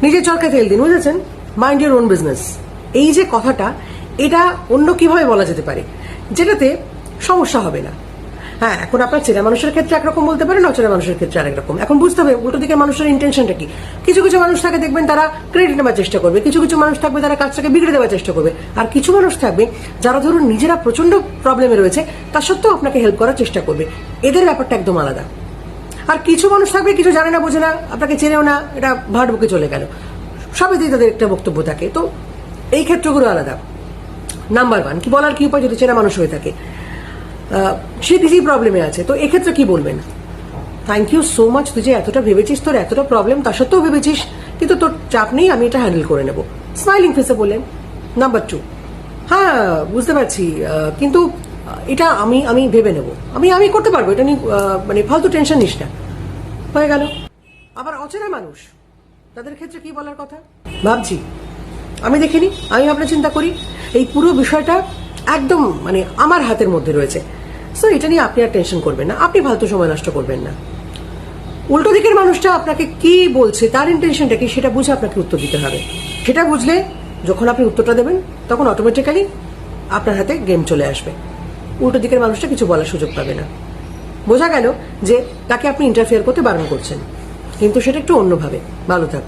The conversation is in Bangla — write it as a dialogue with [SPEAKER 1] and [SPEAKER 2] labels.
[SPEAKER 1] নিজের চরকায় তেল দিন, বুঝেছেন? মাইন্ড ইউর ওন বিজনেস, এই যে কথাটা, এটা অন্য কিভাবে বলা যেতে পারে যেটাতে সমস্যা হবে না? হ্যাঁ, এখন আপনার চেনা মানুষের ক্ষেত্রে একরকম বলতে পারেন, অচেনা মানুষের ক্ষেত্রে আরেক রকম। এখন বুঝতে হবে উল্টো দিকের মানুষের ইন্টেনশনটা কি। কিছু কিছু মানুষ থাকে দেখবেন তারা ক্রেডিট নেওয়ার চেষ্টা করবে, কিছু কিছু মানুষ থাকবে তারা কাজটাকে বিগড়ে দেওয়ার চেষ্টা করবে, আর কিছু মানুষ থাকবে যারা ধরুন নিজেরা প্রচন্ড প্রবলেমে রয়েছে তার সত্ত্বেও আপনাকে হেল্প করার চেষ্টা করবে। এদের ব্যাপারটা একদম আলাদা। আর কিছু মানুষ থাকবে কিছু জানে না, বোঝে না, আপনাকে চেনেও না, এটা ভাট বুকে চলে গেল। সবেতেই তাদের একটা বক্তব্য থাকে। তো এই ক্ষেত্রগুলো আলাদা। নাম্বার 1, কি বলার কি উপায় যদি চেনা মানুষ হয়ে থাকে, সে কিছু প্রবলেমে আছে, তো এক্ষেত্রে কি বলবেন? থ্যাংক ইউ সো মাচ, তুই যে এতটা ভেবেছিস, তোর এতটা প্রবলেম, তা সত্ত্বেও ভেবেছিস, কিন্তু তোর চাপ নেই, আমি এটা হ্যান্ডেল করে নেব। স্মাইলিং ফেসে বললেন। নাম্বার 2, হ্যাঁ বুঝতে পারছি, কিন্তু এটা আমি আমি ভেবে নেব, আমি করতে পারবো, এটা নিয়ে মানে ফালতু টেনশন নিস না। হয়ে গেল। আবার অচেনা মানুষ, তাদের ক্ষেত্রে কি বলার কথা? ভাবছি, আমি দেখিনি, আমি ভাবনা চিন্তা করি, এই পুরো বিষয়টা একদম মানে আমার হাতের মধ্যে রয়েছে। সো এটা নিয়ে আপনি আর টেনশন করবেন না, আপনি ফালতু সময় নষ্ট করবেন না। উল্টো দিকের মানুষটা আপনাকে কি বলছে, তার ইন্টেনশনটা কি, সেটা বুঝে আপনাকে উত্তর দিতে হবে। সেটা বুঝলে যখন আপনি উত্তরটা দেবেন তখন অটোমেটিক্যালি আপনার হাতে গেম চলে আসবে। উল্টো দিকের মানুষটা কিছু বলার সুযোগ পাবে না। বোঝা গেল যে তাকে আপনি ইন্টারফেয়ার করতে বারণ করছেন, কিন্তু সেটা একটু অন্যভাবে। ভালো থাকবে।